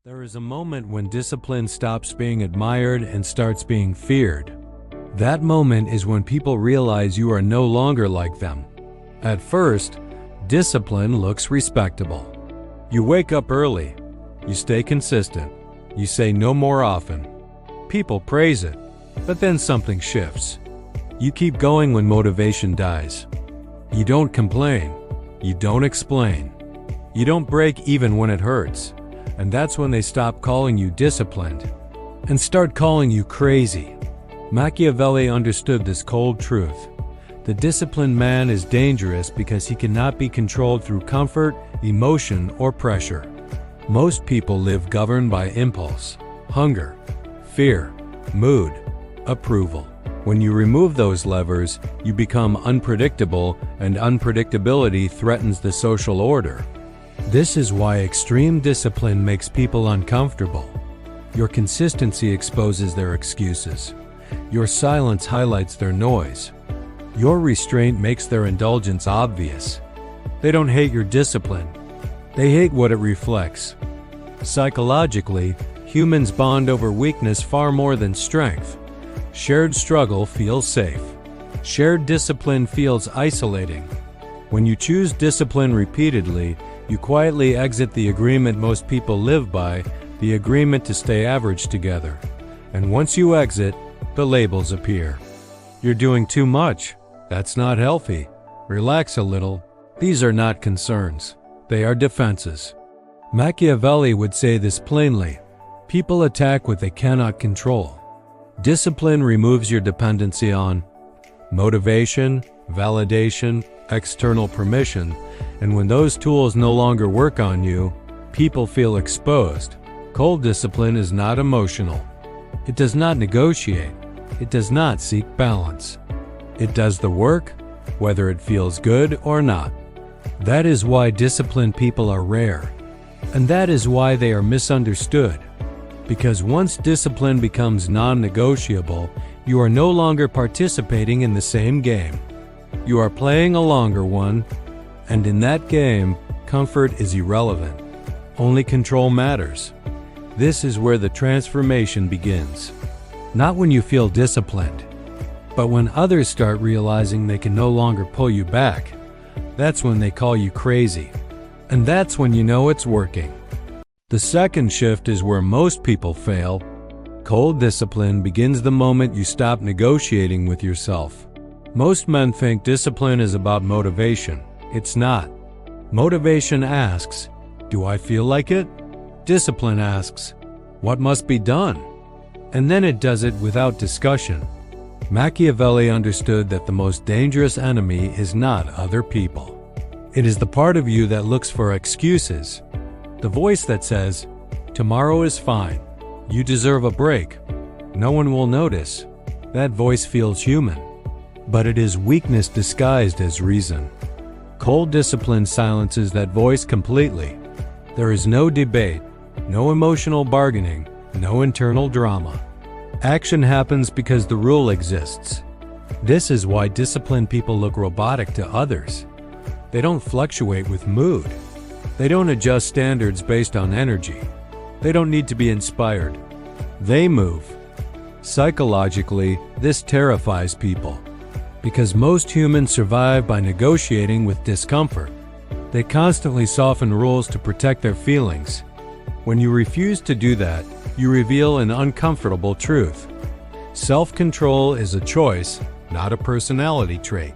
There is a moment when discipline stops being admired and starts being feared. That moment is when people realize you are no longer like them. At first, discipline looks respectable. You wake up early. You stay consistent. You say no more often. People praise it, but then something shifts. You keep going when motivation dies. You don't complain. You don't explain. You don't break even when it hurts. And that's when they stop calling you disciplined and start calling you crazy. Machiavelli understood this cold truth. The disciplined man is dangerous because he cannot be controlled through comfort, emotion, or pressure. Most people live governed by impulse, hunger, fear, mood, approval. When you remove those levers, you become unpredictable, and unpredictability threatens the social order. This is why extreme discipline makes people uncomfortable. Your consistency exposes their excuses. Your silence highlights their noise. Your restraint makes their indulgence obvious. They don't hate your discipline. They hate what it reflects. Psychologically, humans bond over weakness far more than strength. Shared struggle feels safe. Shared discipline feels isolating. When you choose discipline repeatedly, you quietly exit the agreement most people live by, the agreement to stay average together. And once you exit, the labels appear. You're doing too much. That's not healthy. Relax a little. These are not concerns. They are defenses. Machiavelli would say this plainly. People attack what they cannot control. Discipline removes your dependency on motivation, validation, external permission, and when those tools no longer work on you, people feel exposed. Cold discipline is not emotional. It does not negotiate. It does not seek balance. It does the work, whether it feels good or not. That is why disciplined people are rare. And that is why they are misunderstood. Because once discipline becomes non-negotiable, you are no longer participating in the same game. You are playing a longer one, and in that game, comfort is irrelevant. Only control matters. This is where the transformation begins. Not when you feel disciplined, but when others start realizing they can no longer pull you back. That's when they call you crazy. And that's when you know it's working. The second shift is where most people fail. Cold discipline begins the moment you stop negotiating with yourself. Most men think discipline is about motivation. It's not. Motivation asks, "Do I feel like it?" Discipline asks, "What must be done?" And then it does it without discussion. Machiavelli understood that the most dangerous enemy is not other people. It is the part of you that looks for excuses. The voice that says, "Tomorrow is fine. You deserve a break. No one will notice." That voice feels human. But it is weakness disguised as reason. Cold discipline silences that voice completely. There is no debate, no emotional bargaining, no internal drama. Action happens because the rule exists. This is why disciplined people look robotic to others. They don't fluctuate with mood. They don't adjust standards based on energy. They don't need to be inspired. They move. Psychologically, this terrifies people. Because most humans survive by negotiating with discomfort. They constantly soften rules to protect their feelings. When you refuse to do that, you reveal an uncomfortable truth. Self-control is a choice, not a personality trait.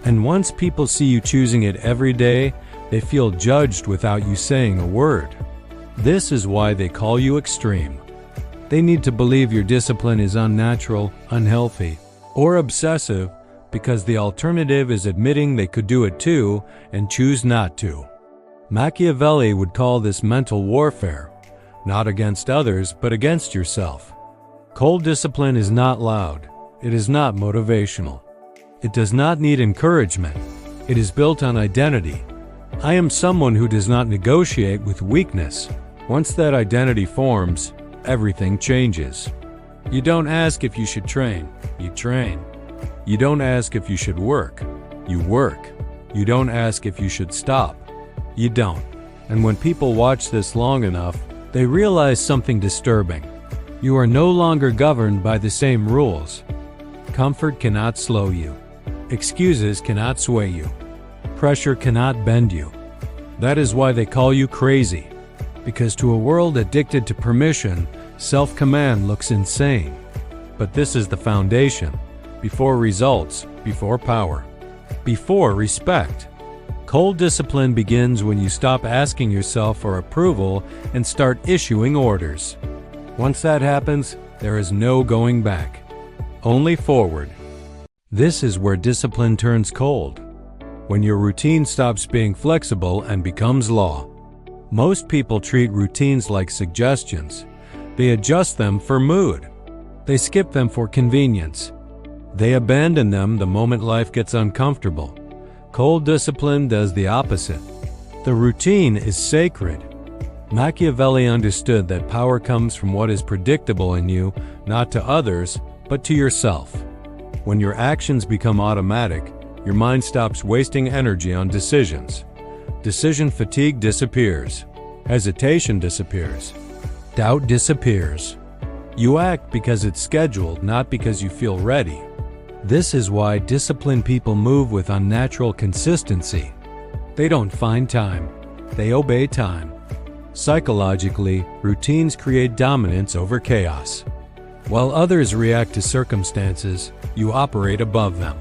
And once people see you choosing it every day, they feel judged without you saying a word. This is why they call you extreme. They need to believe your discipline is unnatural, unhealthy, or obsessive, because the alternative is admitting they could do it too and choose not to. Machiavelli would call this mental warfare, not against others, but against yourself. Cold discipline is not loud. It is not motivational. It does not need encouragement. It is built on identity. I am someone who does not negotiate with weakness. Once that identity forms, everything changes. You don't ask if you should train. You train. You don't ask if you should work. You work. You don't ask if you should stop. You don't. And when people watch this long enough, They realize something disturbing. You are no longer governed by the same rules. Comfort cannot slow you. Excuses cannot sway you. Pressure cannot bend you. That is why they call you crazy. Because to a world addicted to permission, self-command looks insane. But this is the foundation. Before results, before power, before respect. Cold discipline begins when you stop asking yourself for approval and start issuing orders. Once that happens, there is no going back. Only forward. This is where discipline turns cold. When your routine stops being flexible and becomes law. Most people treat routines like suggestions. They adjust them for mood. They skip them for convenience. They abandon them the moment life gets uncomfortable. Cold discipline does the opposite. The routine is sacred. Machiavelli understood that power comes from what is predictable in you, not to others, but to yourself. When your actions become automatic, your mind stops wasting energy on decisions. Decision fatigue disappears. Hesitation disappears. Doubt disappears. You act because it's scheduled, not because you feel ready. This is why disciplined people move with unnatural consistency. They don't find time. They obey time. Psychologically, routines create dominance over chaos. While others react to circumstances, you operate above them.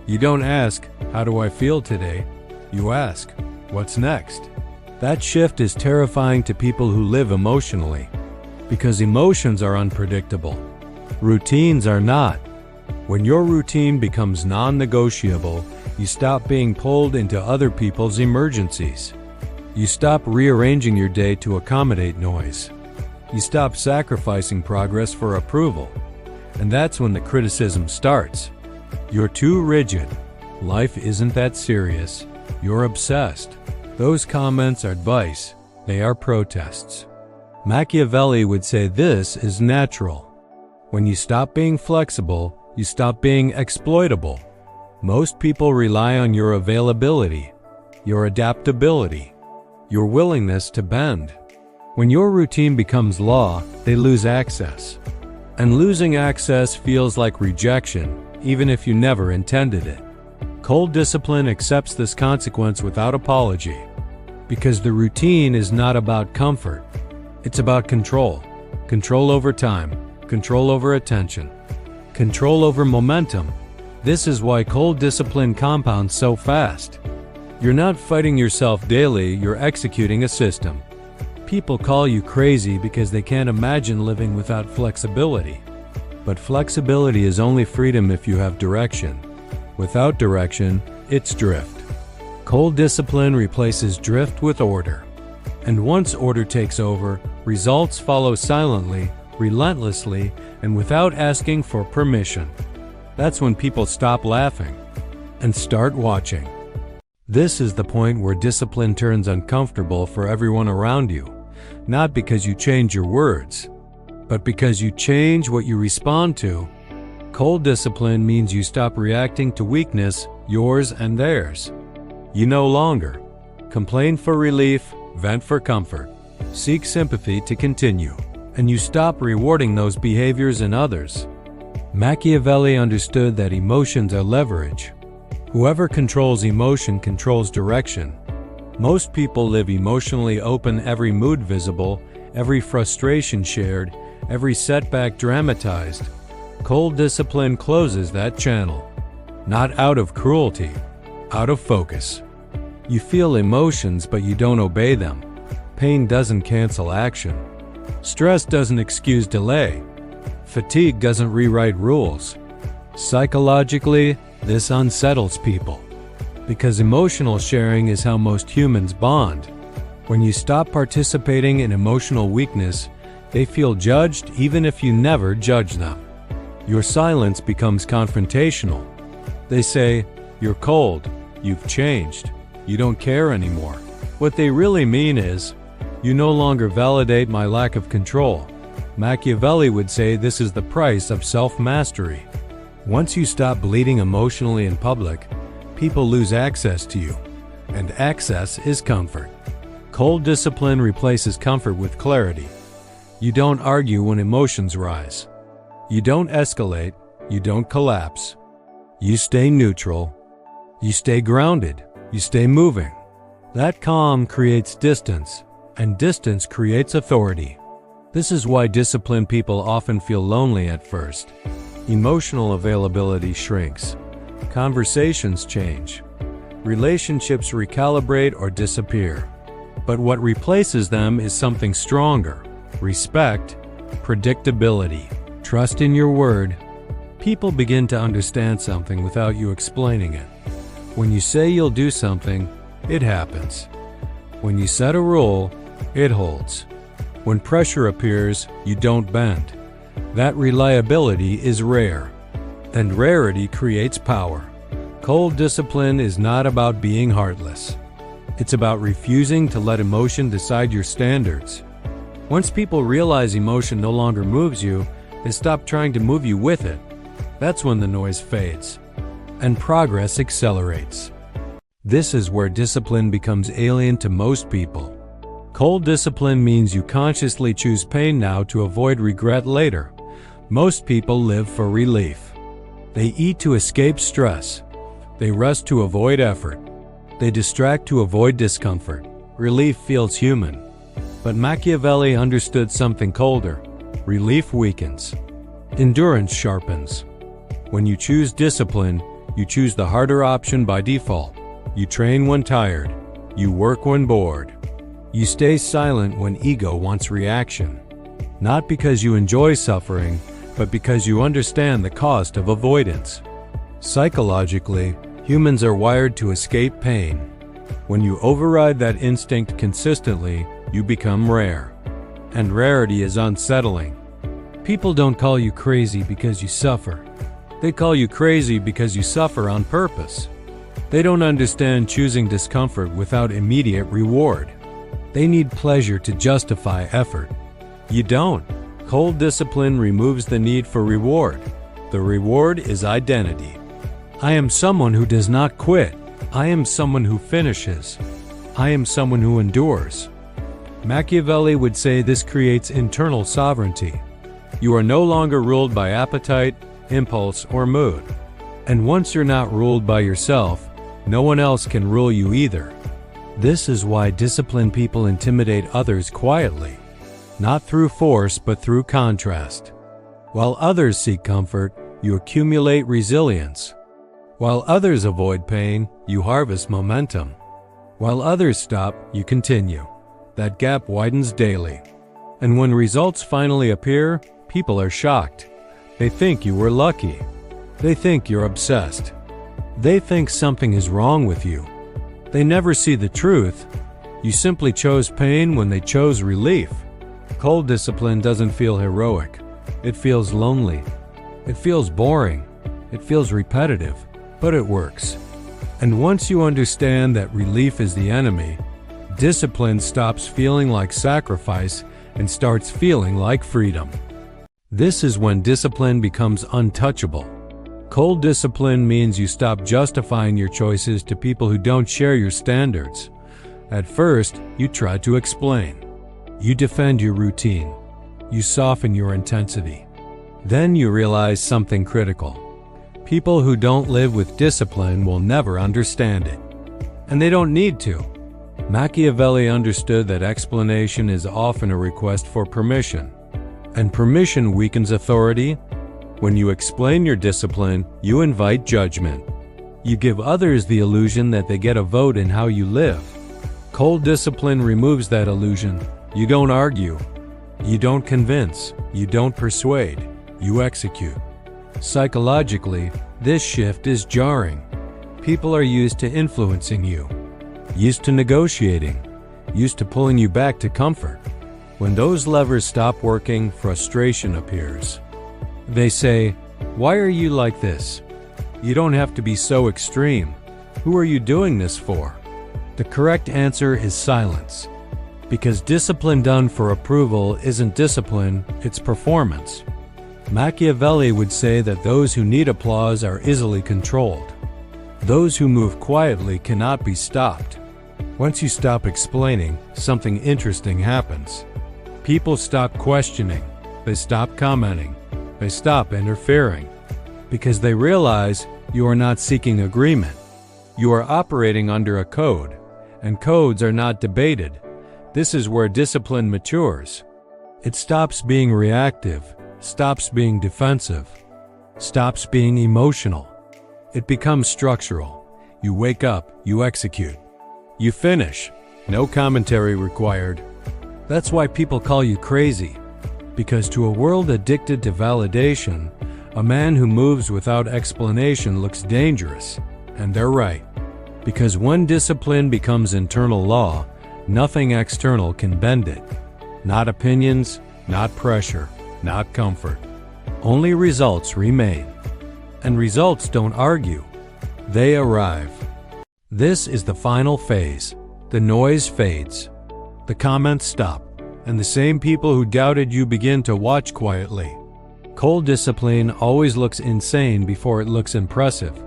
You don't ask, "How do I feel today?" You ask, "What's next?" That shift is terrifying to people who live emotionally, because emotions are unpredictable. Routines are not. When your routine becomes non-negotiable, you stop being pulled into other people's emergencies. You stop rearranging your day to accommodate noise. You stop sacrificing progress for approval. And that's when the criticism starts. You're too rigid. Life isn't that serious. You're obsessed. Those comments are advice. They are protests. Machiavelli would say this is natural. When you stop being flexible, you stop being exploitable. Most people rely on your availability, your adaptability, your willingness to bend. When your routine becomes law, they lose access. And losing access feels like rejection, even if you never intended it. Cold discipline accepts this consequence without apology, because the routine is not about comfort. It's about control. Control over time, control over attention, control over momentum. This is why cold discipline compounds so fast. You're not fighting yourself daily, you're executing a system. People call you crazy because they can't imagine living without flexibility. But flexibility is only freedom if you have direction. Without direction, it's drift. Cold discipline replaces drift with order. And once order takes over, results follow silently, relentlessly, and without asking for permission. That's when people stop laughing and start watching. This is the point where discipline turns uncomfortable for everyone around you, not because you change your words, but because you change what you respond to. Cold discipline means you stop reacting to weakness, yours and theirs. You no longer complain for relief, vent for comfort, seek sympathy to continue, and you stop rewarding those behaviors in others. Machiavelli understood that emotions are leverage. Whoever controls emotion controls direction. Most people live emotionally open, every mood visible, every frustration shared, every setback dramatized. Cold discipline closes that channel. Not out of cruelty, out of focus. You feel emotions, but you don't obey them. Pain doesn't cancel action. Stress doesn't excuse delay. Fatigue doesn't rewrite rules. Psychologically, this unsettles people, because emotional sharing is how most humans bond. When you stop participating in emotional weakness, they feel judged even if you never judge them. Your silence becomes confrontational. They say, "You're cold, you've changed, you don't care anymore." What they really mean is, "You no longer validate my lack of control." Machiavelli would say this is the price of self-mastery. Once you stop bleeding emotionally in public, people lose access to you, and access is comfort. Cold discipline replaces comfort with clarity. You don't argue when emotions rise. You don't escalate. You don't collapse. You stay neutral. You stay grounded. You stay moving. That calm creates distance, and distance creates authority. This is why disciplined people often feel lonely at first. Emotional availability shrinks. Conversations change. Relationships recalibrate or disappear. But what replaces them is something stronger: respect, predictability, trust in your word. People begin to understand something without you explaining it. When you say you'll do something, it happens. When you set a rule, it holds. When pressure appears, you don't bend. That reliability is rare, and rarity creates power. Cold discipline is not about being heartless. It's about refusing to let emotion decide your standards. Once people realize emotion no longer moves you, they stop trying to move you with it. That's when the noise fades, and progress accelerates. This is where discipline becomes alien to most people. Cold discipline means you consciously choose pain now to avoid regret later. Most people live for relief. They eat to escape stress. They rest to avoid effort. They distract to avoid discomfort. Relief feels human. But Machiavelli understood something colder. Relief weakens. Endurance sharpens. When you choose discipline, you choose the harder option by default. You train when tired. You work when bored. You stay silent when ego wants reaction. Not because you enjoy suffering, but because you understand the cost of avoidance. Psychologically, humans are wired to escape pain. When you override that instinct consistently, you become rare. And rarity is unsettling. People don't call you crazy because you suffer. They call you crazy because you suffer on purpose. They don't understand choosing discomfort without immediate reward. They need pleasure to justify effort. You don't. Cold discipline removes the need for reward. The reward is identity. I am someone who does not quit. I am someone who finishes. I am someone who endures. Machiavelli would say this creates internal sovereignty. You are no longer ruled by appetite, impulse, or mood. And once you're not ruled by yourself, no one else can rule you either. This is why disciplined people intimidate others quietly, not through force but through contrast. While others seek comfort, you accumulate resilience. While others avoid pain, you harvest momentum. While others stop, you continue. That gap widens daily. And when results finally appear, people are shocked. They think you were lucky. They think you're obsessed. They think something is wrong with you. They never see the truth. You simply chose pain when they chose relief. Cold discipline doesn't feel heroic. It feels lonely. It feels boring. It feels repetitive. But it works. And once you understand that relief is the enemy, discipline stops feeling like sacrifice and starts feeling like freedom. This is when discipline becomes untouchable. Cold discipline means you stop justifying your choices to people who don't share your standards. At first, you try to explain. You defend your routine. You soften your intensity. Then you realize something critical. People who don't live with discipline will never understand it. And they don't need to. Machiavelli understood that explanation is often a request for permission. And permission weakens authority. When you explain your discipline, you invite judgment. You give others the illusion that they get a vote in how you live. Cold discipline removes that illusion. You don't argue. You don't convince. You don't persuade. You execute. Psychologically, this shift is jarring. People are used to influencing you, used to negotiating, used to pulling you back to comfort. When those levers stop working, frustration appears. They say, "Why are you like this? You don't have to be so extreme. Who are you doing this for?" The correct answer is silence. Because discipline done for approval isn't discipline, it's performance. Machiavelli would say that those who need applause are easily controlled. Those who move quietly cannot be stopped. Once you stop explaining, something interesting happens. People stop questioning, they stop commenting, they stop interfering, because they realize you are not seeking agreement. You are operating under a code, and codes are not debated. This is where discipline matures. It stops being reactive, stops being defensive, stops being emotional. It becomes structural. You wake up, you execute. You finish. No commentary required. That's why people call you crazy. Because to a world addicted to validation, a man who moves without explanation looks dangerous. And they're right. Because when discipline becomes internal law, nothing external can bend it. Not opinions, not pressure, not comfort. Only results remain. And results don't argue. They arrive. This is the final phase. The noise fades. The comments stop. And the same people who doubted you begin to watch quietly. Cold discipline always looks insane before it looks impressive.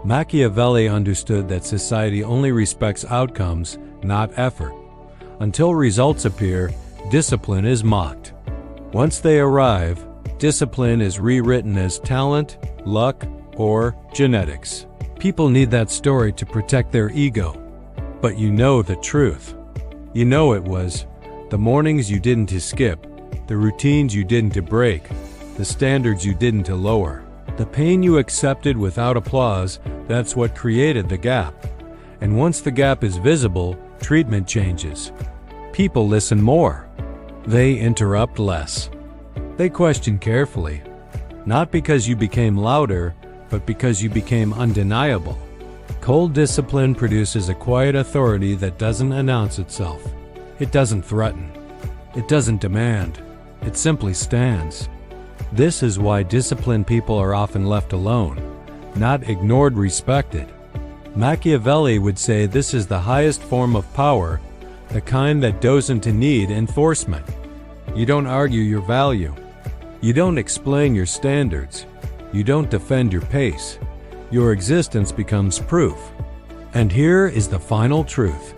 Machiavelli understood that society only respects outcomes, not effort. Until results appear, discipline is mocked. Once they arrive, discipline is rewritten as talent, luck, or genetics. People need that story to protect their ego. But you know the truth. You know it was the mornings you didn't skip, the routines you didn't break, the standards you didn't lower. The pain you accepted without applause, that's what created the gap. And once the gap is visible, treatment changes. People listen more. They interrupt less. They question carefully. Not because you became louder, but because you became undeniable. Cold discipline produces a quiet authority that doesn't announce itself. It doesn't threaten. It doesn't demand. It simply stands. This is why disciplined people are often left alone, not ignored, respected. Machiavelli would say this is the highest form of power, the kind that doesn't need enforcement. You don't argue your value. You don't explain your standards. You don't defend your pace. Your existence becomes proof. And here is the final truth.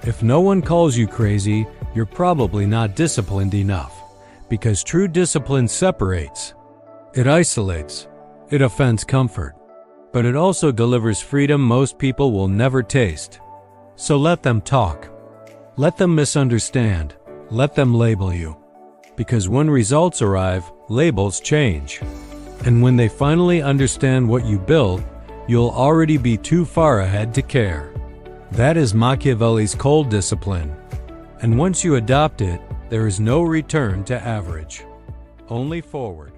If no one calls you crazy, you're probably not disciplined enough. Because true discipline separates. It isolates. It offends comfort. But it also delivers freedom most people will never taste. So let them talk. Let them misunderstand. Let them label you. Because when results arrive, labels change. And when they finally understand what you built, you'll already be too far ahead to care. That is Machiavelli's cold discipline. And once you adopt it, there is no return to average. Only forward.